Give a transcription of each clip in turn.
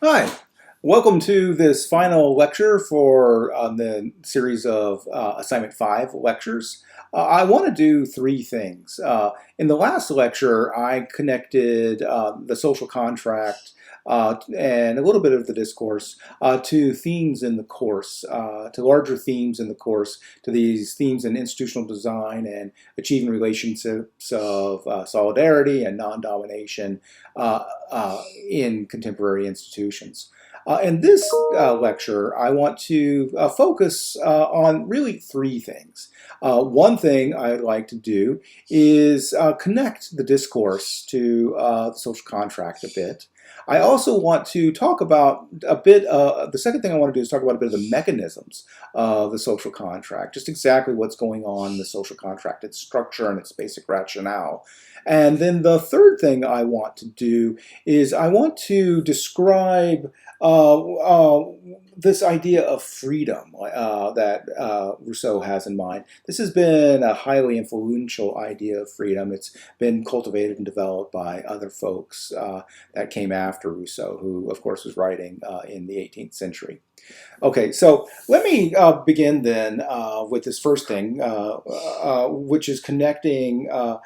Hi, welcome to this final lecture for the series of Assignment 5 lectures. I want to do three things. In the last lecture, I connected the social contract and a little bit of the discourse to themes in the course, to larger themes in the course, to these themes in institutional design and achieving relationships of solidarity and non-domination in contemporary institutions. In this lecture, I want to focus on really three things. One thing I'd like to do is connect the discourse to the social contract a bit. I also want to talk about a bit, the second thing I want to do is talk about a bit of the mechanisms of the social contract, just exactly what's going on in the social contract, its structure and its basic rationale. And then the third thing I want to do is I want to describe this idea of freedom that Rousseau has in mind. This has been a highly influential idea of freedom. It's been cultivated and developed by other folks that came after Rousseau, who, of course, was writing in the 18th century. Okay, so let me begin then with this first thing, which is connecting a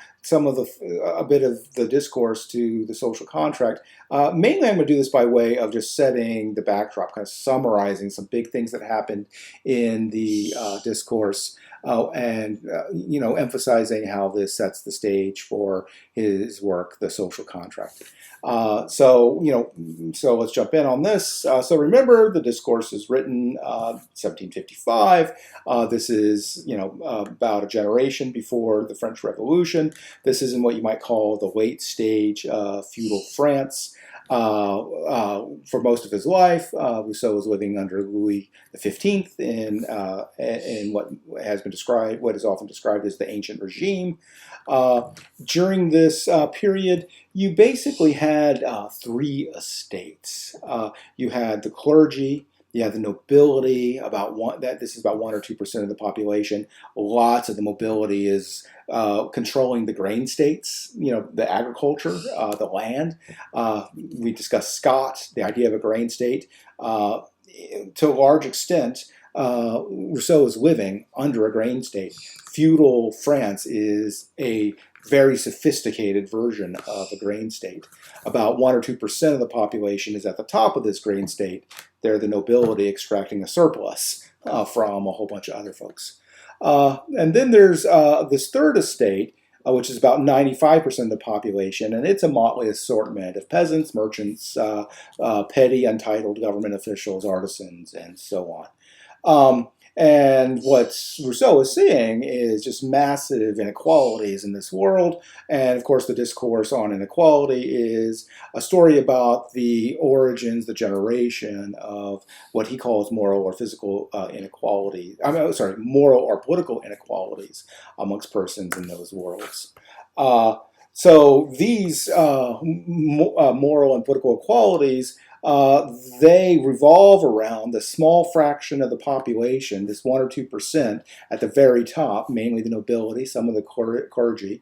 bit of the discourse to the social contract. Mainly I'm going to do this by way of just setting the backdrop, kind of summarizing some big things that happened in the discourse and emphasizing how this sets the stage for his work, The Social Contract. So let's jump in on this. So remember, the discourse is written 1755. This is, about a generation before the French Revolution. This is in what you might call the late stage of feudal France. For most of his life, Rousseau was living under Louis XV in what has been described, what is often described as the ancient regime. During this period, you basically had three estates. You had the clergy. You had the nobility. This is about 1 or 2% of the population. Lots of the mobility is controlling the grain states, the agriculture, the land. We discussed Scott, the idea of a grain state. To a large extent, Rousseau is living under a grain state. Feudal France is a very sophisticated version of a grain state. About 1 or 2% of the population is at the top of this grain state. They're the nobility extracting a surplus from a whole bunch of other folks. And then there's this third estate, which is about 95% of the population, and it's a motley assortment of peasants, merchants, petty, untitled government officials, artisans, and so on. And what Rousseau is seeing is just massive inequalities in this world. And of course, the discourse on inequality is a story about the origins, the generation of what he calls moral or physical inequality. Moral or political inequalities amongst persons in those worlds. So these moral and political equalities, they revolve around the small fraction of the population, this 1 or 2% at the very top, mainly the nobility, some of the clergy.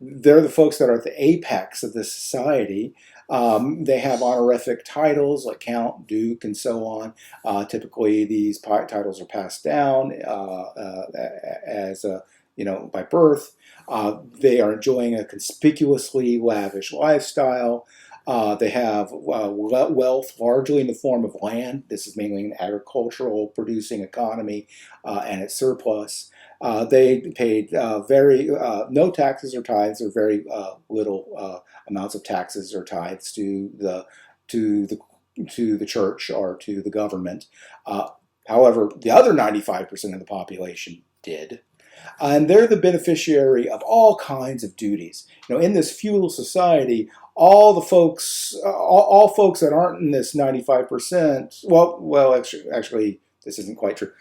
They're the folks that are at the apex of this society. They have honorific titles like Count, Duke, and so on. Typically, these titles are passed down as by birth. They are enjoying a conspicuously lavish lifestyle. They have wealth largely in the form of land. This is mainly an agricultural producing economy and its surplus. They paid no taxes or tithes, or very little amounts of taxes or tithes to the church or to the government. However, the other 95% of the population did. And they're the beneficiary of all kinds of duties. In this feudal society, all the folks, all folks that aren't in this 95%, actually, this isn't quite true.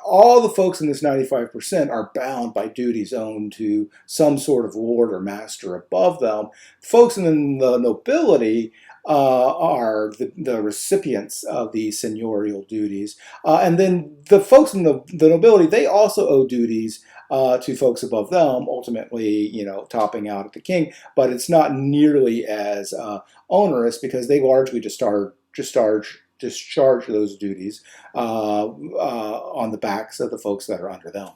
All the folks in this 95% are bound by duties owed to some sort of lord or master above them. Folks in the nobility are the recipients of these seignorial duties. And then the folks in the nobility, they also owe duties to folks above them, ultimately, topping out at the king. But it's not nearly as onerous because they largely discharge those duties on the backs of the folks that are under them.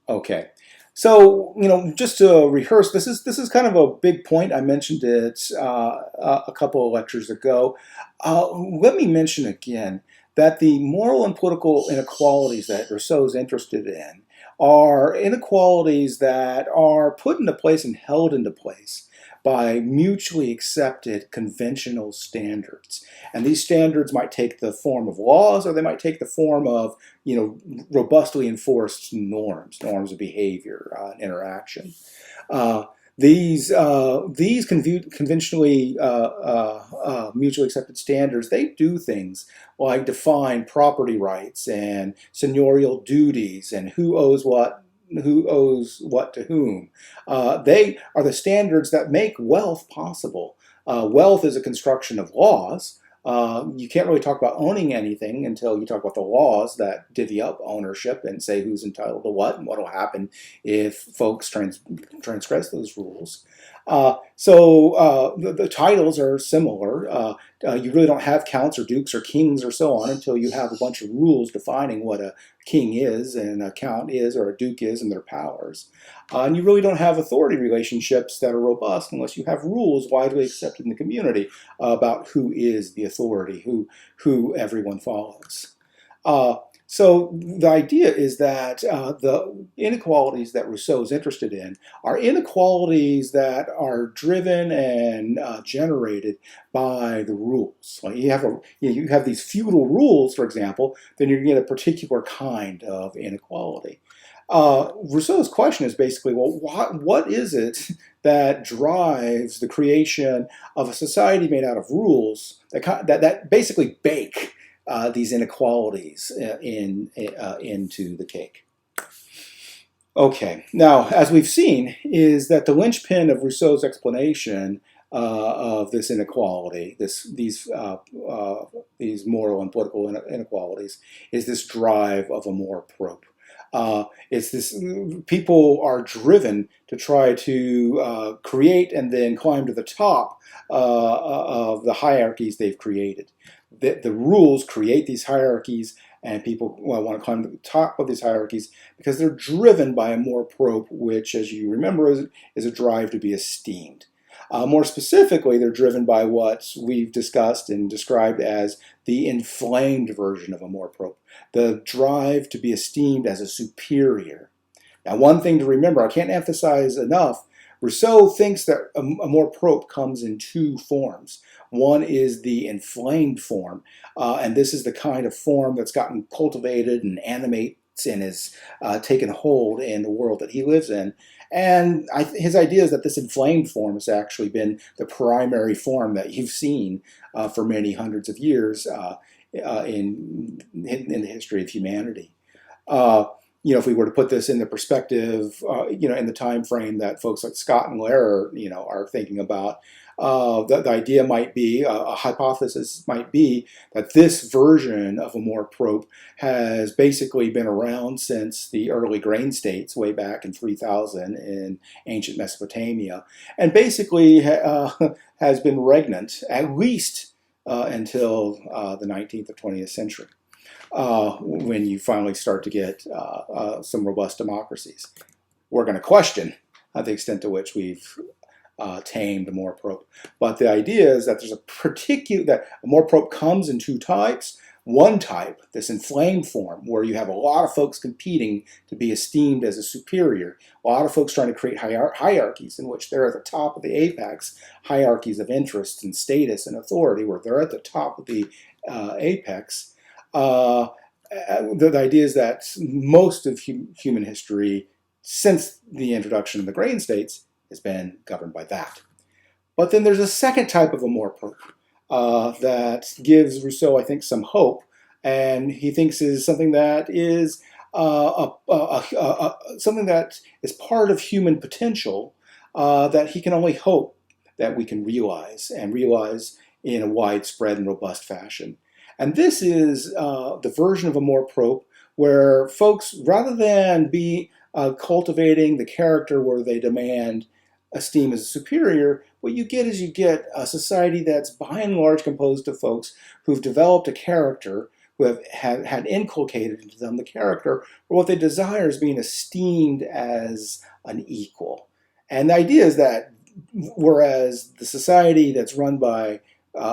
Okay. So, just to rehearse, this is kind of a big point. I mentioned it a couple of lectures ago. Let me mention again that the moral and political inequalities that Rousseau is interested in are inequalities that are put into place and held into place by mutually accepted conventional standards. And these standards might take the form of laws, or they might take the form of, robustly enforced norms of behavior and interaction. These conventionally mutually accepted standards, they do things like define property rights and seignorial duties and who owes what to whom. They are the standards that make wealth possible. Wealth is a construction of laws. You can't really talk about owning anything until you talk about the laws that divvy up ownership and say who's entitled to what and what will happen if folks transgress those rules. The titles are similar. You really don't have counts or dukes or kings or so on until you have a bunch of rules defining what a king is and a count is or a duke is and their powers. And you really don't have authority relationships that are robust unless you have rules widely accepted in the community about who is the authority, who everyone follows. So the idea is that the inequalities that Rousseau is interested in are inequalities that are driven and generated by the rules. Like you have these feudal rules, for example, then you're going to get a particular kind of inequality. Rousseau's question is basically, well, what is it that drives the creation of a society made out of rules that basically bake these inequalities into the cake? Okay, now, as we've seen, is that the linchpin of Rousseau's explanation of this inequality, these moral and political inequalities, is this drive of Amour propre. It's this, people are driven to try to create and then climb to the top of the hierarchies they've created. The rules create these hierarchies, and people want to climb to the top of these hierarchies because they're driven by Amour propre, which, as you remember, is a drive to be esteemed. More specifically, they're driven by what we've discussed and described as the inflamed version of Amour propre, the drive to be esteemed as a superior. Now, one thing to remember, I can't emphasize enough, Rousseau thinks that Amour propre comes in two forms. One is the inflamed form, and this is the kind of form that's gotten cultivated and animates and has taken hold in the world that he lives in. And his idea is that this inflamed form has actually been the primary form that you've seen for many hundreds of years in the history of humanity. If we were to put this in the perspective, in the time frame that folks like Scott and Lehrer, are thinking about, the idea might be, a hypothesis might be that this version of Amour propre has basically been around since the early grain states way back in 3000 in ancient Mesopotamia, and basically has been regnant at least until the 19th or 20th century. When you finally start to get some robust democracies. We're going to question the extent to which we've tamed Amour propre. But the idea is that there's that Amour propre comes in two types. One type, this inflamed form, where you have a lot of folks competing to be esteemed as a superior, a lot of folks trying to create hierarchies in which they're at the top of the apex, hierarchies of interest and status and authority, where they're at the top of the apex. The idea is that most of human history since the introduction of the grain states has been governed by that. But then there's a second type of Amour propre that gives Rousseau, I think, some hope, and he thinks is something that is something that is part of human potential that he can only hope that we can realize in a widespread and robust fashion. And this is the version of Amour propre where folks, rather than be cultivating the character where they demand esteem as superior, what you get is you get a society that's by and large composed of folks who've developed a character, who have had inculcated into them the character, or what they desire is being esteemed as an equal. And the idea is that whereas the society that's run by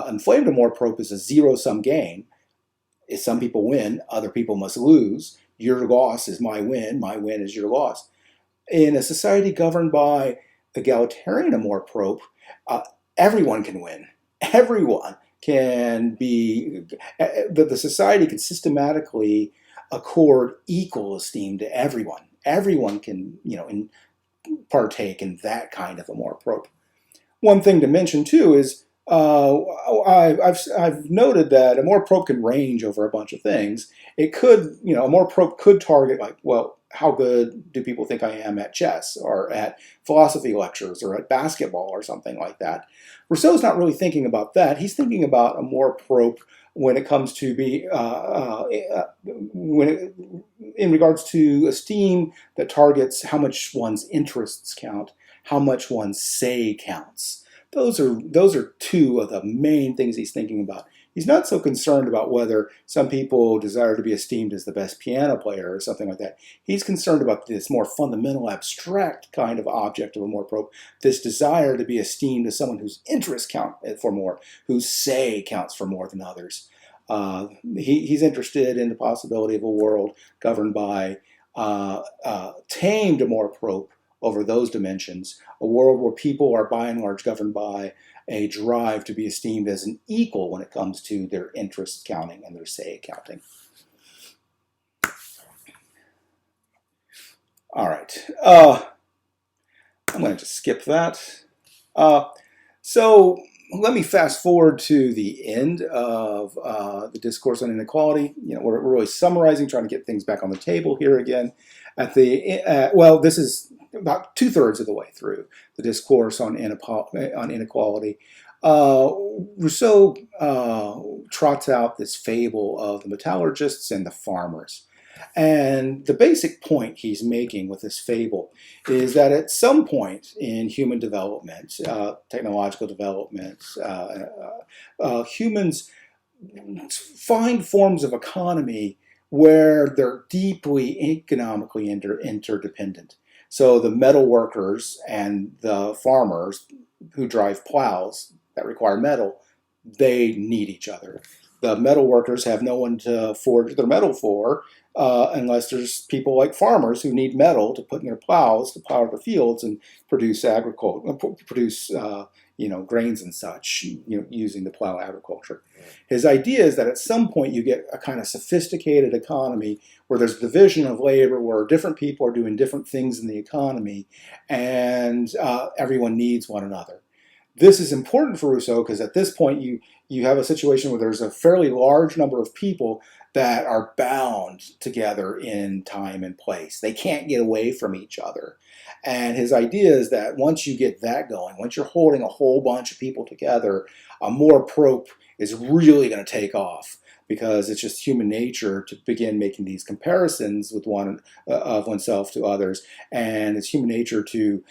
inflamed Amour Propre is a zero-sum game, if some people win, other people must lose. Your loss is my win is your loss. In a society governed by egalitarian Amour Propre, everyone can win. Everyone can be, the society can systematically accord equal esteem to everyone. Everyone can, partake in that kind of Amour Propre. One thing to mention too is I've noted that Amour Propre can range over a bunch of things. It could, Amour Propre could target like, well, how good do people think I am at chess or at philosophy lectures or at basketball or something like that. Rousseau's not really thinking about that. He's thinking about Amour Propre when it comes to in regards to esteem that targets how much one's interests count, how much one's say counts. Those are two of the main things he's thinking about. He's not so concerned about whether some people desire to be esteemed as the best piano player or something like that. He's concerned about this more fundamental, abstract kind of object of Amour Propre, this desire to be esteemed as someone whose interests count for more, whose say counts for more than others. He's interested in the possibility of a world governed by tamed Amour Propre over those dimensions, a world where people are by and large governed by a drive to be esteemed as an equal when it comes to their interests counting and their say counting. All right, I'm going to just skip that. So let me fast forward to the end of the discourse on inequality. We're really summarizing, trying to get things back on the table here again. Well, this is about 2/3 of the way through the discourse on inequality. Rousseau trots out this fable of the metallurgists and the farmers. And the basic point he's making with this fable is that at some point in human development, technological development, humans find forms of economy where they're deeply economically interdependent. So the metal workers and the farmers who drive plows that require metal, they need each other. The metal workers have no one to forge their metal for unless there's people like farmers who need metal to put in their plows to plow their fields and produce grains and such, using the plow agriculture. His idea is that at some point you get a kind of sophisticated economy where there's division of labor, where different people are doing different things in the economy, and everyone needs one another. This is important for Rousseau because at this point you have a situation where there's a fairly large number of people that are bound together in time and place. They can't get away from each other. And his idea is that once you get that going, once you're holding a whole bunch of people together, Amour Propre is really going to take off, because it's just human nature to begin making these comparisons with oneself to others, and it's human nature to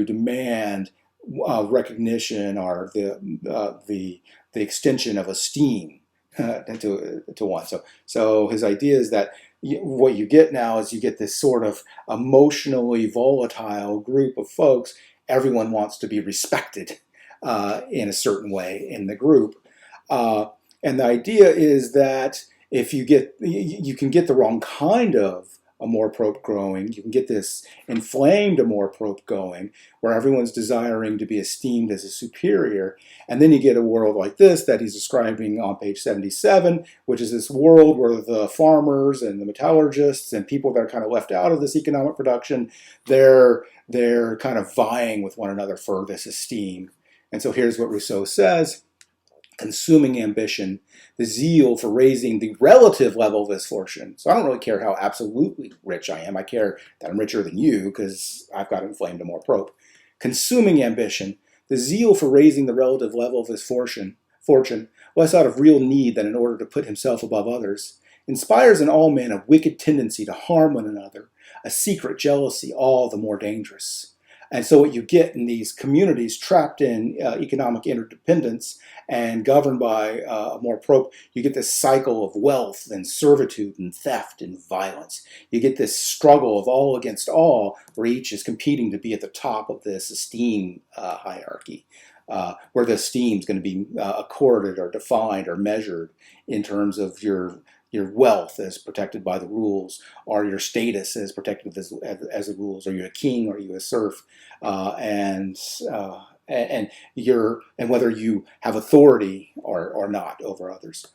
demand recognition or the extension of esteem to one. So his idea is that what you get now is you get this sort of emotionally volatile group of folks. Everyone wants to be respected in a certain way in the group. And the idea is that if you can get the wrong kind of Amour Propre growing, you can get this inflamed Amour Propre going, where everyone's desiring to be esteemed as a superior, and then you get a world like this that he's describing on page 77, which is this world where the farmers and the metallurgists and people that are kind of left out of this economic production, they're kind of vying with one another for this esteem. And so here's what Rousseau says: consuming ambition, the zeal for raising the relative level of his fortune. So I don't really care how absolutely rich I am. I care that I'm richer than you because I've got inflamed Amour Propre. Consuming ambition, the zeal for raising the relative level of his fortune, less out of real need than in order to put himself above others, inspires in all men a wicked tendency to harm one another, a secret jealousy all the more dangerous. And so what you get in these communities trapped in economic interdependence and governed by Amour propre, you get this cycle of wealth and servitude and theft and violence. You get this struggle of all against all, where each is competing to be at the top of this esteem hierarchy, where the esteem is going to be accorded or defined or measured in terms of your wealth as protected by the rules, or your status as protected as the rules. Are you a king or are you a serf? And whether you have authority or not over others.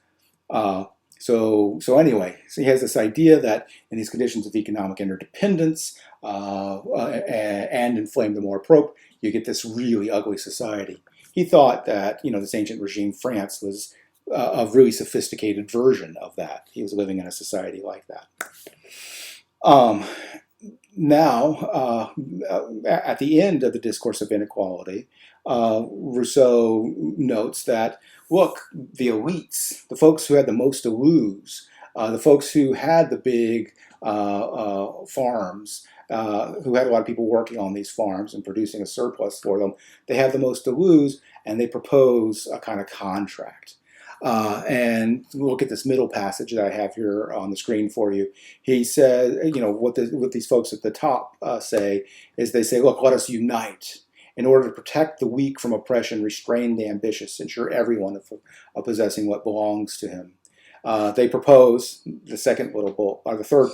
So anyway, so he has this idea that in these conditions of economic interdependence and inflamed Amour propre, you get this really ugly society. He thought that this ancient regime, France, was a really sophisticated version of that. He was living in a society like that. Now, at the end of the Discourse of Inequality, Rousseau notes that, look, the elites, the folks who had the most to lose, the folks who had the big farms, who had a lot of people working on these farms and producing a surplus for them, they have the most to lose, and they propose a kind of contract. And look at this middle passage that I have here on the screen for you. He says, what these folks at the top say is they say, look, let us unite in order to protect the weak from oppression, restrain the ambitious, ensure everyone of possessing what belongs to him. They propose the third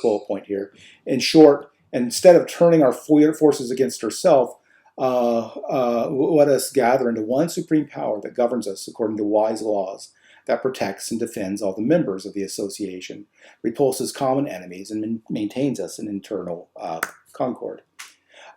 bullet point here. In short, instead of turning our forces against ourselves, let us gather into one supreme power that governs us according to wise laws, that protects and defends all the members of the association, repulses common enemies, and maintains us in internal concord.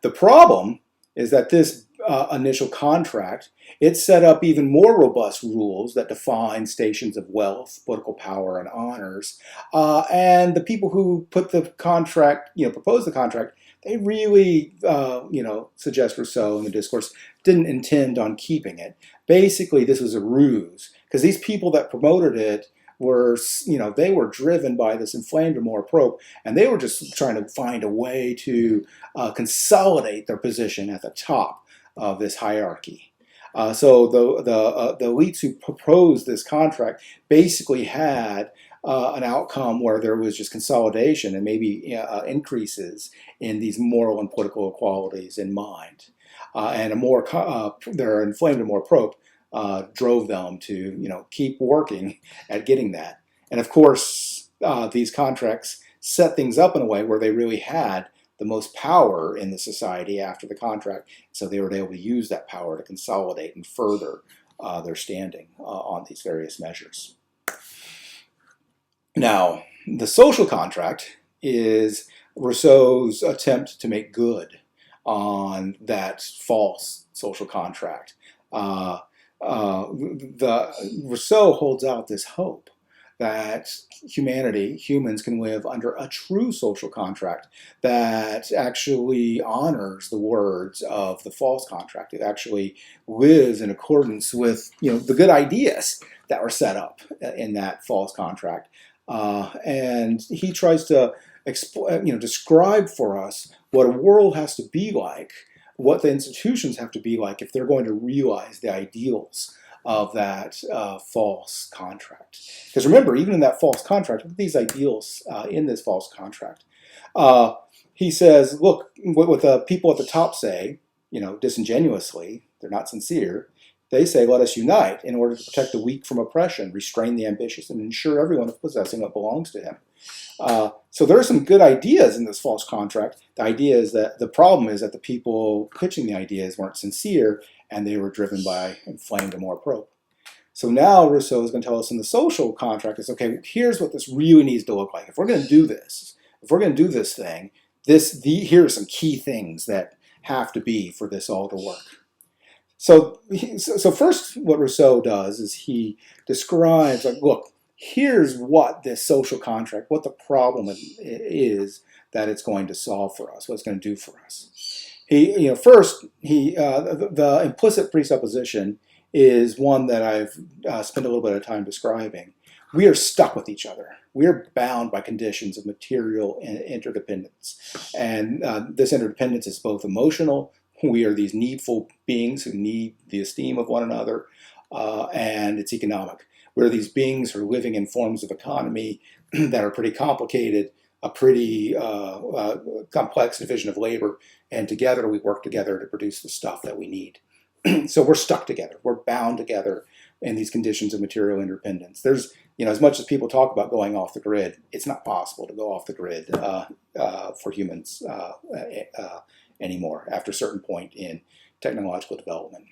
The problem is that this initial contract, it set up even more robust rules that define stations of wealth, political power, and honors. And the people who put the contract, proposed the contract, they really, suggest Rousseau in the discourse, didn't intend on keeping it. Basically, this was a ruse, because these people that promoted it were, they were driven by this inflamed Amour propre, and they were just trying to find a way to consolidate their position at the top of this hierarchy. So the elites who proposed this contract basically had an outcome where there was just consolidation and maybe increases in these moral and political equalities in mind. And their inflamed Amour propre drove them to keep working at getting that. And of course, these contracts set things up in a way where they really had the most power in the society after the contract, so they were able to use that power to consolidate and further their standing on these various measures. Now, the social contract is Rousseau's attempt to make good on that false social contract. Rousseau holds out this hope that humans can live under a true social contract that actually honors the words of the false contract. It actually lives in accordance with the good ideas that were set up in that false contract. And he tries to describe for us what a world has to be like, what the institutions have to be like if they're going to realize the ideals of that false contract. Because remember, even in that false contract, look at these ideals in this false contract. He says, look, what the people at the top say, disingenuously, they're not sincere, they say, let us unite in order to protect the weak from oppression, restrain the ambitious, and ensure everyone of possessing what belongs to him. So there are some good ideas in this false contract. The idea is that the problem is that the people pitching the ideas weren't sincere, and they were driven by inflamed Amour propre. So now Rousseau is going to tell us in the social contract is, okay, here's what this really needs to look like. If we're going to do this, thing, here are some key things that have to be for this all to work. So first what Rousseau does is he describes, look, here's what this social contract, what the problem is that it's going to solve for us, what it's going to do for us. The implicit presupposition is one that I've spent a little bit of time describing, we are stuck with each other. We are bound by conditions of material interdependence. And this interdependence is both emotional. We are these needful beings who need the esteem of one another, and it's economic. We're these beings who are living in forms of economy that are pretty complicated, a pretty complex division of labor, and together we work together to produce the stuff that we need. So we're stuck together. We're bound together in these conditions of material interdependence. There's, as much as people talk about going off the grid, it's not possible to go off the grid for humans anymore after a certain point in technological development.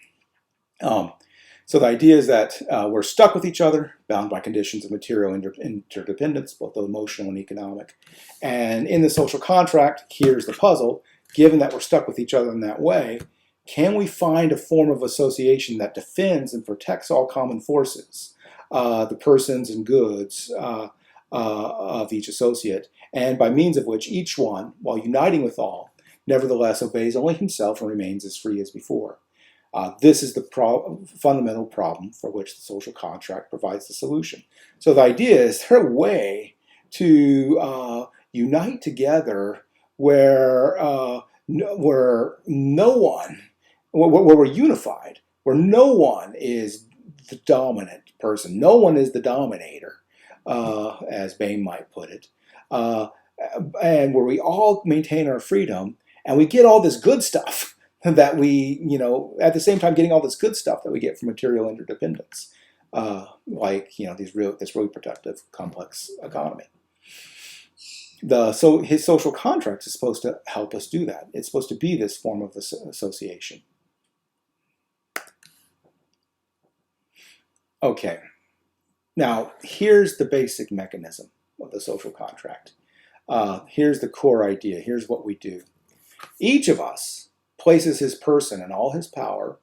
So the idea is that we're stuck with each other, bound by conditions of material interdependence, both emotional and economic. And in the social contract, here's the puzzle. Given that we're stuck with each other in that way, can we find a form of association that defends and protects all common forces, the persons and goods of each associate, and by means of which each one, while uniting with all, nevertheless obeys only himself and remains as free as before? This is the fundamental problem for which the social contract provides the solution. So the idea is there a way to unite together where we're unified, where no one is the dominant person, no one is the dominator, as Bain might put it, and where we all maintain our freedom and we get all this good stuff that we, at the same time getting all this good stuff that we get from material interdependence, like, this really productive, complex economy. So his social contract is supposed to help us do that. It's supposed to be this form of association. Okay, now here's the basic mechanism of the social contract. Here's the core idea. Here's what we do. Each of us places his person and all his power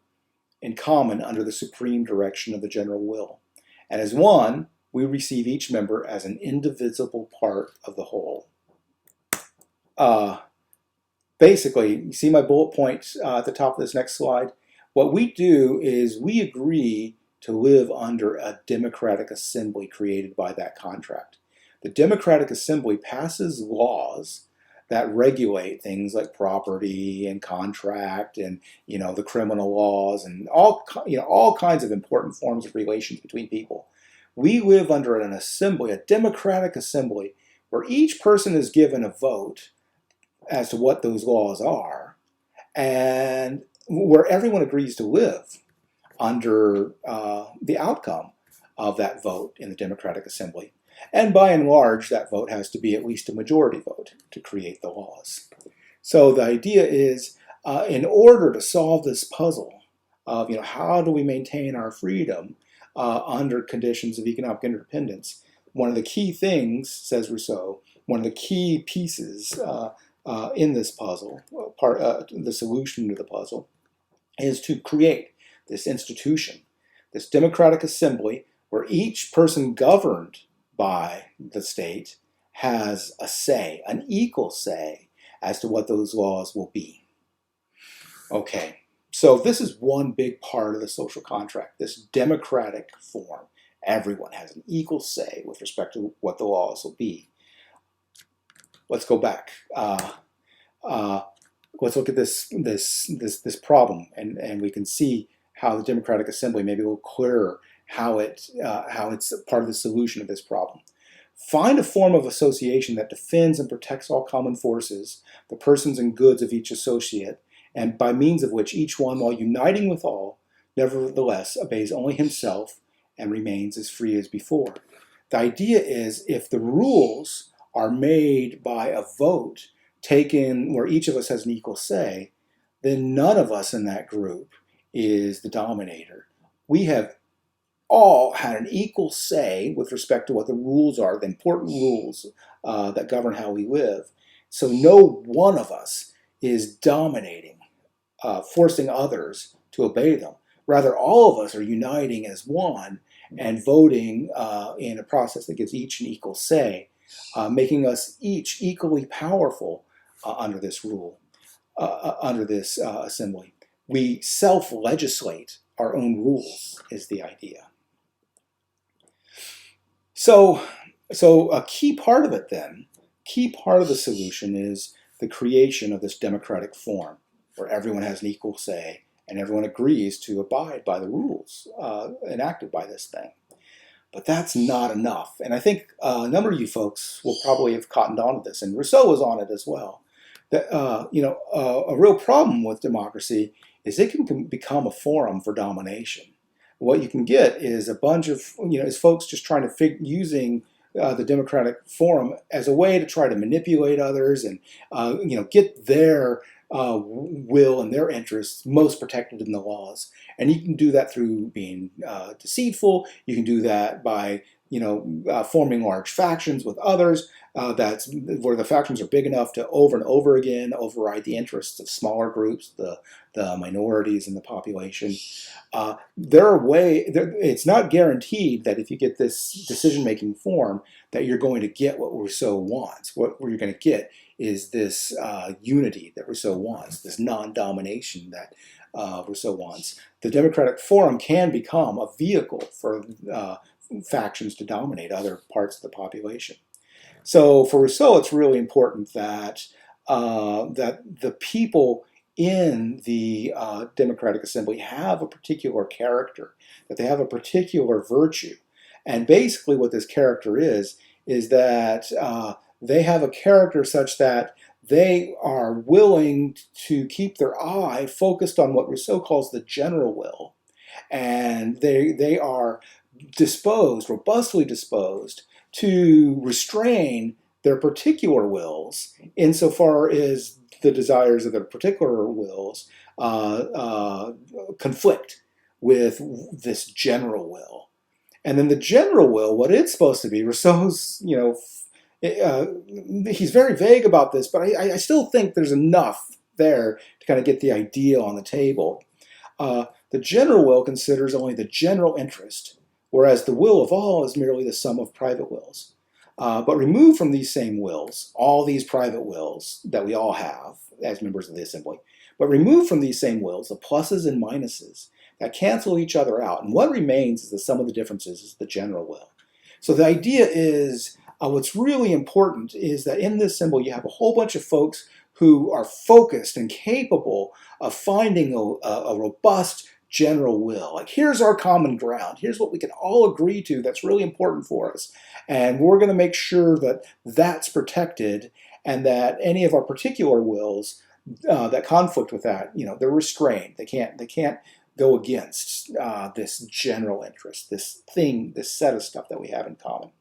in common under the supreme direction of the general will. And as one, we receive each member as an indivisible part of the whole. Basically, you see my bullet points at the top of this next slide? What we do is we agree to live under a democratic assembly created by that contract. The democratic assembly passes laws that regulate things like property and contract and the criminal laws and all kinds of important forms of relations between people. We live under an assembly, a democratic assembly, where each person is given a vote as to what those laws are, and where everyone agrees to live under the outcome of that vote in the democratic assembly. And by and large, that vote has to be at least a majority vote to create the laws. So the idea is, in order to solve this puzzle of how do we maintain our freedom under conditions of economic interdependence, one of the key things, says Rousseau, one of the key pieces in this puzzle, the solution to the puzzle, is to create this institution, this democratic assembly, where each person governed by the state has a say, an equal say, as to what those laws will be. Okay, so this is one big part of the social contract, this democratic form. Everyone has an equal say with respect to what the laws will be. Let's go back. Let's look at this problem, and we can see how the democratic assembly maybe a little clearer how it's part of the solution of this problem. Find a form of association that defends and protects all common forces, the persons and goods of each associate, and by means of which each one, while uniting with all, nevertheless obeys only himself and remains as free as before. The idea is, if the rules are made by a vote taken where each of us has an equal say, then none of us in that group is the dominator. We have all had an equal say with respect to what the rules are, the important rules that govern how we live. So no one of us is dominating, forcing others to obey them. Rather, all of us are uniting as one and voting in a process that gives each an equal say, making us each equally powerful under this rule, under this assembly. We self-legislate our own rules, is the idea. So a key part of it then, key part of the solution is the creation of this democratic form where everyone has an equal say and everyone agrees to abide by the rules enacted by this thing. But that's not enough. And I think a number of you folks will probably have cottoned on to this, and Rousseau was on it as well. That a real problem with democracy is it can become a forum for domination. What you can get is a bunch of is folks just trying to using the democratic forum as a way to try to manipulate others and get their will and their interests most protected in the laws. And you can do that through being deceitful. You can do that by forming large factions with others. That's where the factions are big enough to over and over again override the interests of smaller groups, the minorities in the population. It's not guaranteed that if you get this decision-making form that you're going to get what Rousseau wants. What you're going to get is this unity that Rousseau wants, this non-domination that Rousseau wants. The democratic forum can become a vehicle for factions to dominate other parts of the population. So for Rousseau, it's really important that that the people in the Democratic Assembly have a particular character, that they have a particular virtue. And basically what this character is that they have a character such that they are willing to keep their eye focused on what Rousseau calls the general will. And they are robustly disposed to restrain their particular wills insofar as the desires of their particular wills conflict with this general will. And then the general will, what it's supposed to be, Rousseau's, he's very vague about this, but I still think there's enough there to kind of get the idea on the table. The general will considers only the general interest, whereas the will of all is merely the sum of private wills. But removed from these same wills, all these private wills that we all have as members of the assembly, but removed from these same wills, the pluses and minuses that cancel each other out. And what remains is the sum of the differences is the general will. So the idea is, what's really important is that in this symbol you have a whole bunch of folks who are focused and capable of finding a robust general will. Like, here's our common ground. Here's what we can all agree to that's really important for us. And we're going to make sure that that's protected and that any of our particular wills that conflict with that, they're restrained. They can't go against this general interest, this set of stuff that we have in common.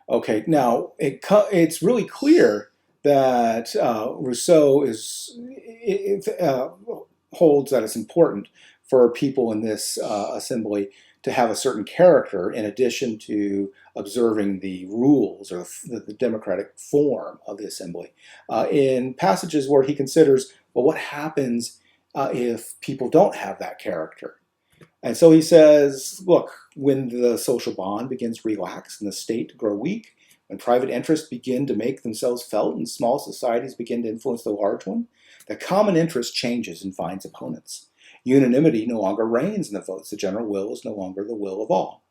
Okay, now it's really clear that Rousseau holds that it's important for people in this assembly to have a certain character in addition to observing the rules or the democratic form of the assembly. In passages where he considers, well, what happens if people don't have that character? And so he says, look, when the social bond begins to relax and the state to grow weak, when private interests begin to make themselves felt and small societies begin to influence the large one, the common interest changes and finds opponents. Unanimity no longer reigns in the votes. The general will is no longer the will of all.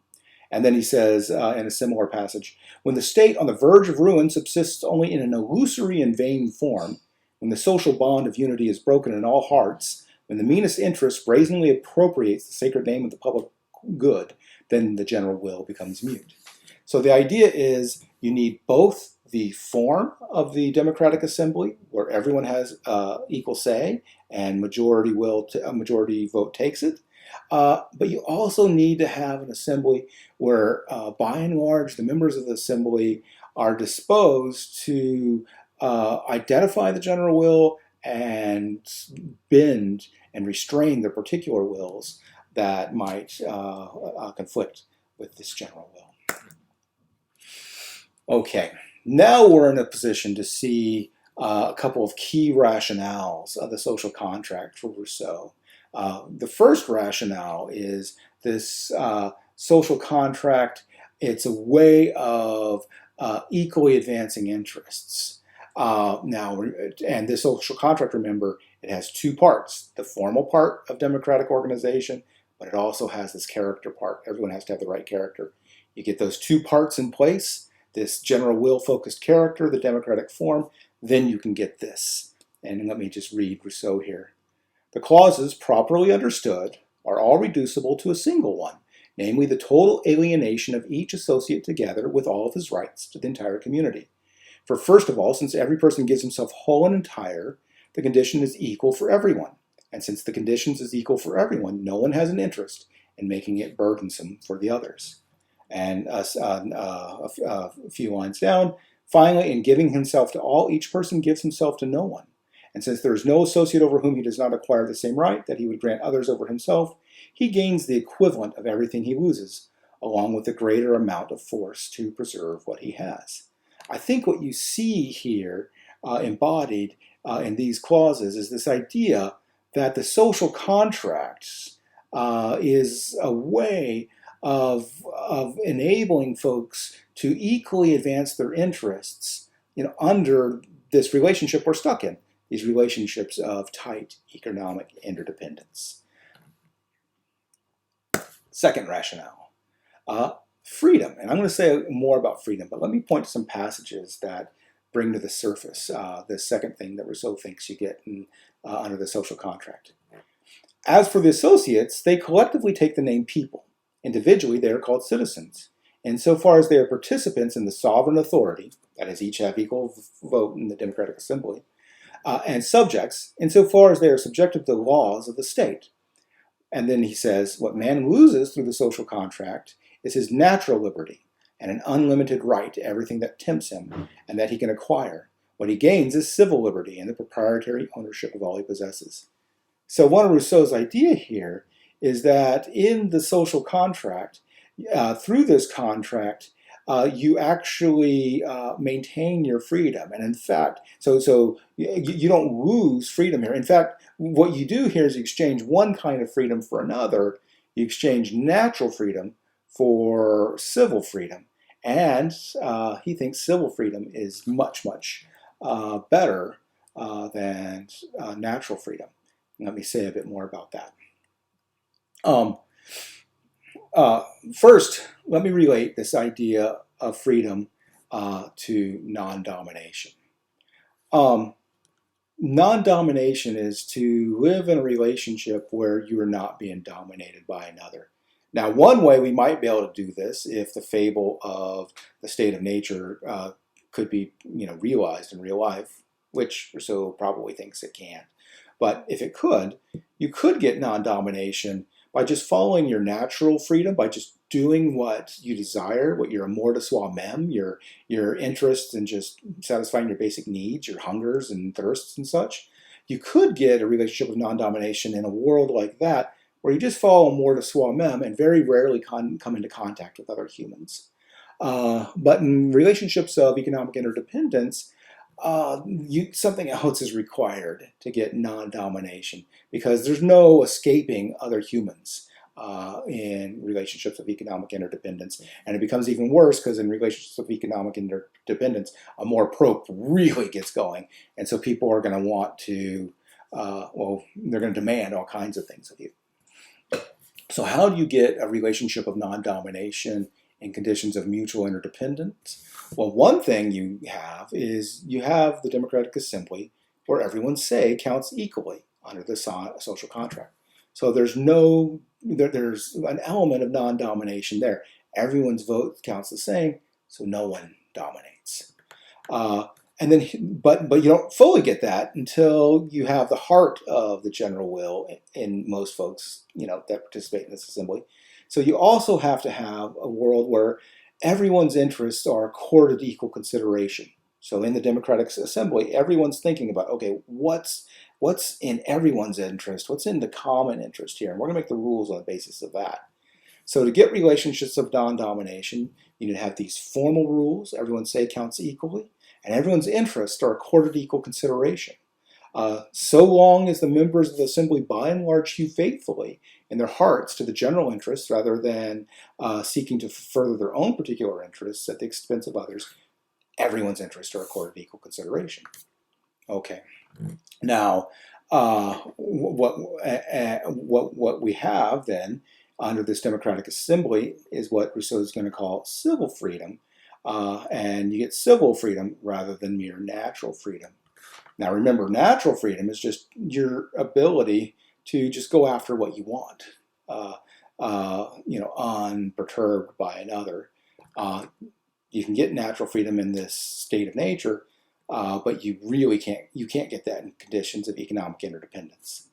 And then he says in a similar passage, when the state on the verge of ruin subsists only in an illusory and vain form, when the social bond of unity is broken in all hearts, when the meanest interest brazenly appropriates the sacred name of the public good, then the general will becomes mute. So the idea is you need both the form of the democratic assembly, where everyone has equal say and majority vote takes it, but you also need to have an assembly where, by and large, the members of the assembly are disposed to identify the general will and bend and restrain their particular wills that might conflict with this general will. Okay, now we're in a position to see a couple of key rationales of the social contract for Rousseau. The first rationale is this social contract, it's a way of equally advancing interests. And this social contract, remember, it has two parts: the formal part of democratic organization, but it also has this character part. Everyone has to have the right character. You get those two parts in place, this general will-focused character, the democratic form, then you can get this. And let me just read Rousseau here. The clauses, properly understood, are all reducible to a single one, namely the total alienation of each associate together with all of his rights to the entire community. For first of all, since every person gives himself whole and entire, the condition is equal for everyone. And since the conditions is equal for everyone, no one has an interest in making it burdensome for the others. And a few lines down, finally, in giving himself to all, each person gives himself to no one. And since there is no associate over whom he does not acquire the same right that he would grant others over himself, he gains the equivalent of everything he loses, along with a greater amount of force to preserve what he has. I think what you see here embodied in these clauses is this idea that the social contract is a way of enabling folks to equally advance their interests, under this relationship we're stuck in, these relationships of tight economic interdependence. Second rationale, freedom. And I'm going to say more about freedom, but let me point to some passages that bring to the surface the second thing that Rousseau thinks you get under the social contract. As for the associates, they collectively take the name people. Individually, they are called citizens. Insofar as they are participants in the sovereign authority, that is, each have equal vote in the democratic assembly, and subjects, insofar as they are subjected to the laws of the state. And then he says, what man loses through the social contract is his natural liberty and an unlimited right to everything that tempts him and that he can acquire. What he gains is civil liberty and the proprietary ownership of all he possesses. So one of Rousseau's idea here is that in the social contract, through this contract, you actually maintain your freedom. And in fact, so you don't lose freedom here. In fact, what you do here is you exchange one kind of freedom for another. You exchange natural freedom for civil freedom. And he thinks civil freedom is much, much better than natural freedom. Let me say a bit more about that. First, let me relate this idea of freedom to non-domination. Non-domination is to live in a relationship where you are not being dominated by another. Now, one way we might be able to do this, if the fable of the state of nature could be, realized in real life, which Rousseau probably thinks it can. But if it could, you could get non-domination by just following your natural freedom, by just doing what you desire, what your amour de soi-même, your interests in just satisfying your basic needs, your hungers and thirsts and such. You could get a relationship of non-domination in a world like that, where you just follow amour de soi-même and very rarely come into contact with other humans. But in relationships of economic interdependence, something else is required to get non-domination, because there's no escaping other humans in relationships of economic interdependence. And it becomes even worse because in relationships of economic interdependence, amour propre really gets going. And so people are going to want to, they're going to demand all kinds of things of you. So how do you get a relationship of non-domination in conditions of mutual interdependence? Well, one thing you have is you have the democratic assembly where everyone's say counts equally under the social contract. So there's an element of non-domination there. Everyone's vote counts the same, so no one dominates. But you don't fully get that until you have the heart of the general will in most folks, that participate in this assembly. So you also have to have a world where everyone's interests are accorded equal consideration. So in the Democratic Assembly, everyone's thinking about, okay, what's in everyone's interest? What's in the common interest here? And we're going to make the rules on the basis of that. So to get relationships of non-domination, you need to have these formal rules. Everyone's say counts equally, and everyone's interests are accorded equal consideration. So long as the members of the Assembly by and large hew faithfully in their hearts to the general interests rather than seeking to further their own particular interests at the expense of others, everyone's interests are accorded equal consideration. Okay. Now, What we have then under this democratic assembly is what Rousseau is going to call civil freedom, and you get civil freedom rather than mere natural freedom. Now remember, natural freedom is just your ability to just go after what you want, unperturbed by another. You can get natural freedom in this state of nature, but you really can't get that in conditions of economic interdependence.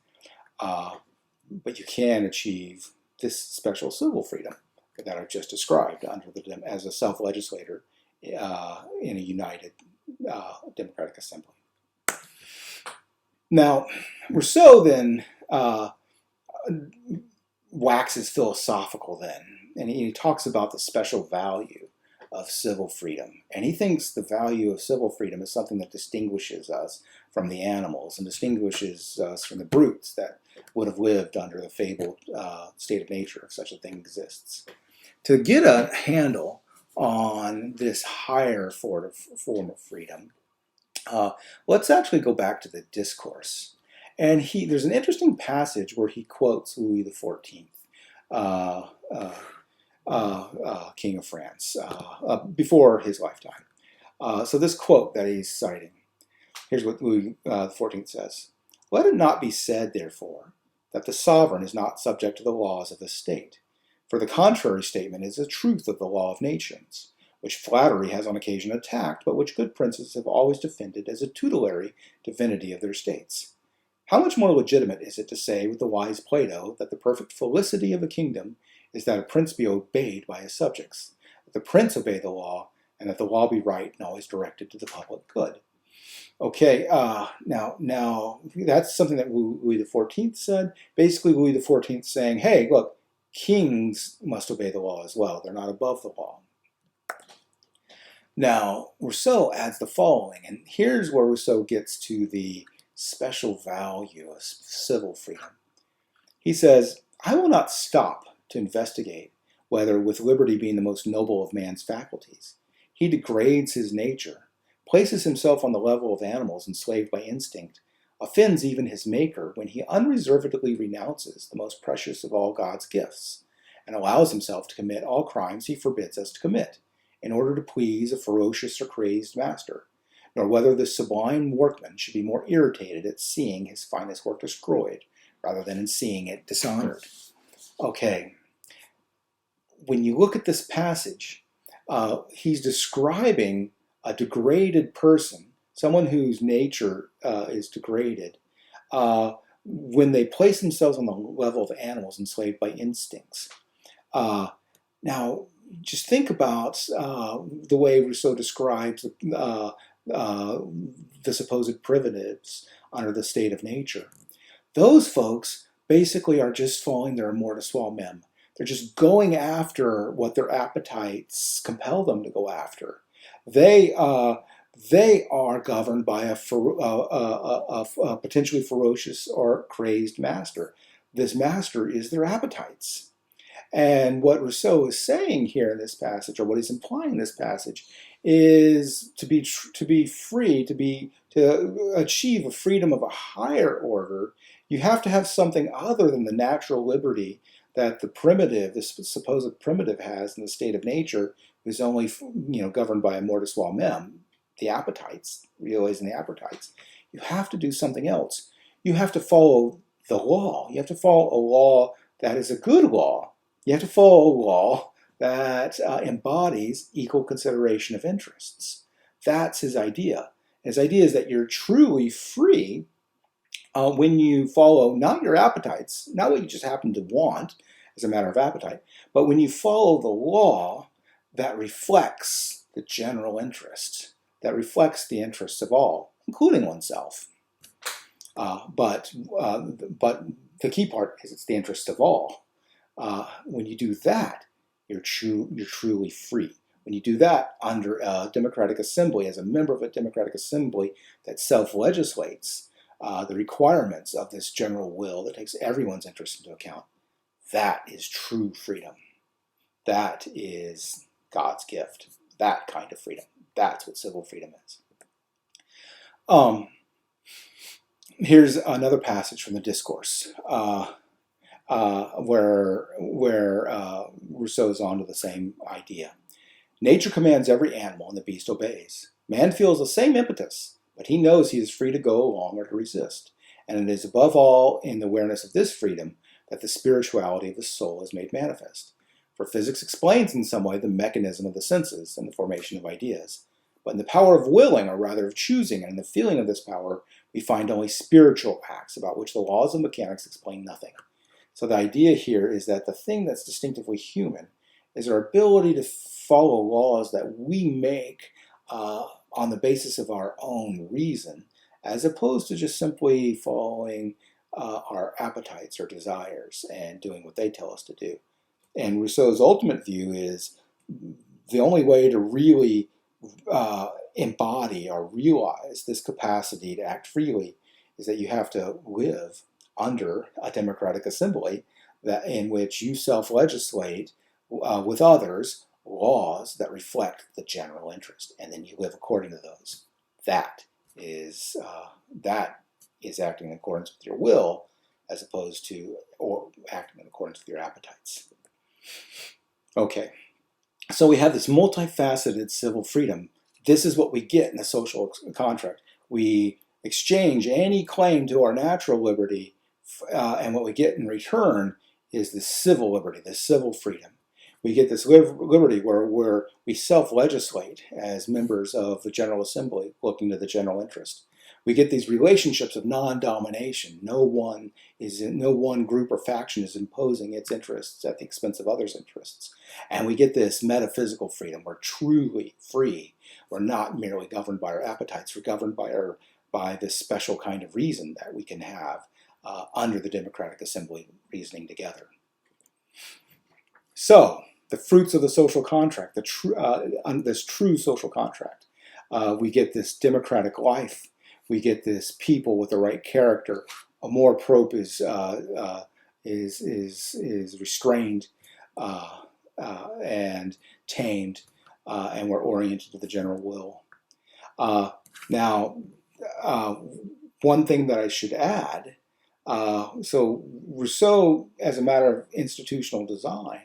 But you can achieve this special civil freedom that I've just described as a self-legislator in a united democratic assembly. Now, Rousseau then waxes philosophical then, and he talks about the special value of civil freedom. And he thinks the value of civil freedom is something that distinguishes us from the animals and distinguishes us from the brutes that would have lived under the fabled state of nature if such a thing exists. To get a handle on this higher form of freedom, let's actually go back to the discourse. And there's an interesting passage where he quotes Louis XIV, King of France, before his lifetime. So this quote that he's citing, here's what Louis XIV says. Let it not be said, therefore, that the sovereign is not subject to the laws of the state. For the contrary statement is the truth of the law of nations, which flattery has on occasion attacked, but which good princes have always defended as a tutelary divinity of their states. How much more legitimate is it to say with the wise Plato that the perfect felicity of a kingdom is that a prince be obeyed by his subjects, that the prince obey the law, and that the law be right and always directed to the public good. Okay, now that's something that Louis XIV said. Basically, Louis XIV saying, hey, look, kings must obey the law as well. They're not above the law. Now, Rousseau adds the following, and here's where Rousseau gets to the special value of civil freedom. He says, I will not stop to investigate whether, with liberty being the most noble of man's faculties, he degrades his nature, places himself on the level of animals enslaved by instinct, offends even his Maker when he unreservedly renounces the most precious of all God's gifts, and allows himself to commit all crimes he forbids us to commit, in order to please a ferocious or crazed master, nor whether the sublime workman should be more irritated at seeing his finest work destroyed, rather than in seeing it dishonored. Okay, when you look at this passage, he's describing a degraded person, someone whose nature is degraded, when they place themselves on the level of animals enslaved by instincts. Now, just think about the way Rousseau describes the supposed primitives under the state of nature. Those folks basically are just following their amour de soi-même. They're just going after what their appetites compel them to go after. They are governed by a potentially ferocious or crazed master. This master is their appetites. And what Rousseau is saying here in this passage, or what he's implying in this passage, is to be free, to achieve a freedom of a higher order, you have to have something other than the natural liberty that the primitive, this supposed primitive, has in the state of nature, who's only governed by amour de soi-même, the appetites, realizing the appetites. You have to do something else. You have to follow the law. You have to follow a law that is a good law. You have to follow a law that embodies equal consideration of interests. That's his idea. His idea is that you're truly free when you follow not your appetites, not what you just happen to want as a matter of appetite, but when you follow the law that reflects the general interest, that reflects the interests of all, including oneself. But the key part is it's the interest of all. When you do that, you're truly free. When you do that under a democratic assembly, as a member of a democratic assembly that self-legislates the requirements of this general will that takes everyone's interest into account, that is true freedom. That is God's gift. That kind of freedom. That's what civil freedom is. Here's another passage from the Discourse where Rousseau's onto the same idea. Nature commands every animal, and the beast obeys. Man feels the same impetus, but he knows he is free to go along or to resist. And it is above all in the awareness of this freedom that the spirituality of the soul is made manifest. For physics explains in some way the mechanism of the senses and the formation of ideas. But in the power of willing, or rather of choosing, and in the feeling of this power, we find only spiritual acts about which the laws of mechanics explain nothing. So the idea here is that the thing that's distinctively human is our ability to follow laws that we make on the basis of our own reason, as opposed to just simply following our appetites or desires and doing what they tell us to do. And Rousseau's ultimate view is the only way to really embody or realize this capacity to act freely is that you have to live under a democratic assembly in which you self-legislate with others laws that reflect the general interest, and then you live according to those. That is acting in accordance with your will, as opposed to or acting in accordance with your appetites. Okay, so we have this multifaceted civil freedom. This is what we get in the social contract. We exchange any claim to our natural liberty, and what we get in return is the civil liberty, the civil freedom. We get this liberty where we self-legislate as members of the General Assembly looking to the general interest. We get these relationships of non-domination. No one group or faction is imposing its interests at the expense of others' interests. And we get this metaphysical freedom. We're truly free. We're not merely governed by our appetites. We're governed by this special kind of reason that we can have under the democratic assembly reasoning together. So, the fruits of the social contract, this true social contract. We get this democratic life. We get this people with the right character. Amour, Propre is restrained and tamed, and we're oriented to the general will. Now, one thing that I should add, so Rousseau, as a matter of institutional design,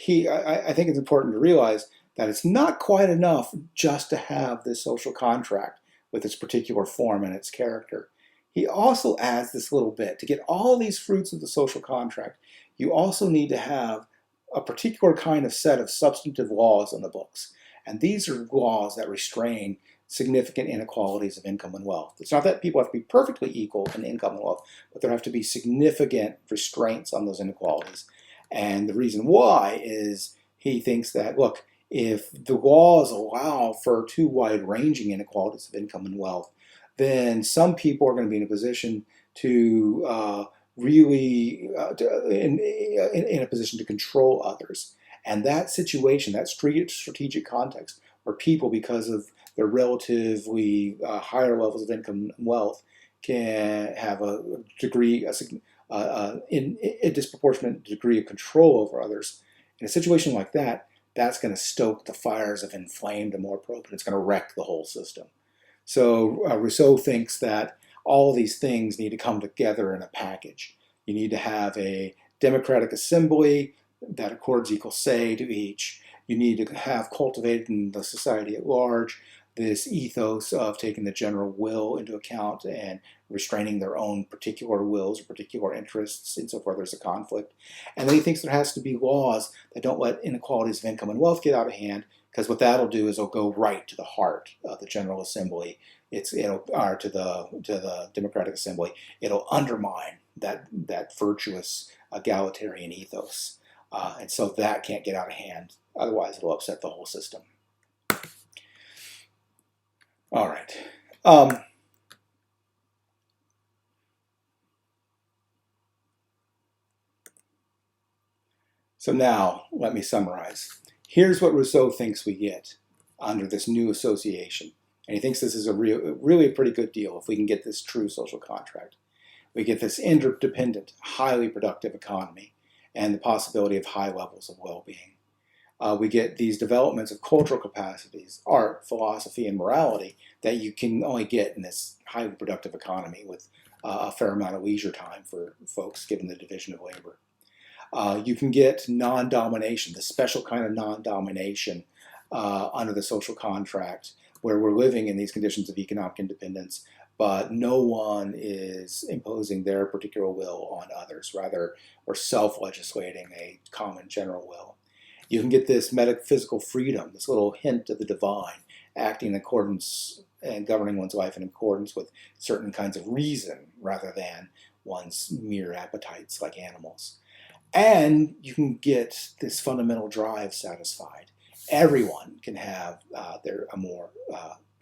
I think it's important to realize that it's not quite enough just to have this social contract with its particular form and its character. He also adds this little bit. To get all these fruits of the social contract, you also need to have a particular kind of set of substantive laws in the books. And these are laws that restrain significant inequalities of income and wealth. It's not that people have to be perfectly equal in income and wealth, but there have to be significant restraints on those inequalities. And the reason why is he thinks that, look, if the laws allow for too wide-ranging inequalities of income and wealth, then some people are going to be in a position to really in a position to control others. And that situation, that strategic context, where people, because of their relatively higher levels of income and wealth, can have a disproportionate degree of control over others. In a situation like that, that's going to stoke the fires of inflamed Amour Propre, and it's going to wreck the whole system. So Rousseau thinks that all of these things need to come together in a package. You need to have a democratic assembly that accords equal say to each. You need to have cultivated in the society at large this ethos of taking the general will into account and restraining their own particular wills or particular interests insofar there's a conflict. And then he thinks there has to be laws that don't let inequalities of income and wealth get out of hand, because what that'll do is it'll go right to the heart of the General Assembly. To the Democratic Assembly. It'll undermine that virtuous egalitarian ethos. And so that can't get out of hand. Otherwise, it'll upset the whole system. All right. So now, let me summarize. Here's what Rousseau thinks we get under this new association. And he thinks this is really a pretty good deal if we can get this true social contract. We get this interdependent, highly productive economy and the possibility of high levels of well-being. We get these developments of cultural capacities, art, philosophy, and morality that you can only get in this highly productive economy with a fair amount of leisure time for folks given the division of labor. You can get non-domination, the special kind of non-domination under the social contract, where we're living in these conditions of economic independence, but no one is imposing their particular will on others. Rather, we're self-legislating a common general will. You can get this metaphysical freedom, this little hint of the divine, acting in accordance and governing one's life in accordance with certain kinds of reason rather than one's mere appetites like animals. And you can get this fundamental drive satisfied. Everyone can have their Amour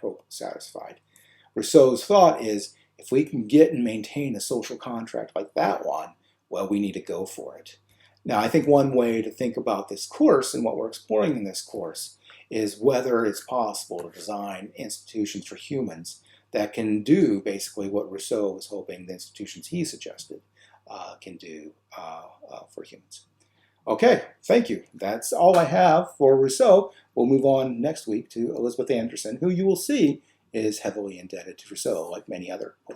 Propre satisfied. Rousseau's thought is, if we can get and maintain a social contract like that one, well, we need to go for it. Now, I think one way to think about this course and what we're exploring in this course is whether it's possible to design institutions for humans that can do basically what Rousseau was hoping the institutions he suggested can do for humans. Okay, thank you. That's all I have for Rousseau. We'll move on next week to Elizabeth Anderson, who you will see is heavily indebted to Rousseau, like many other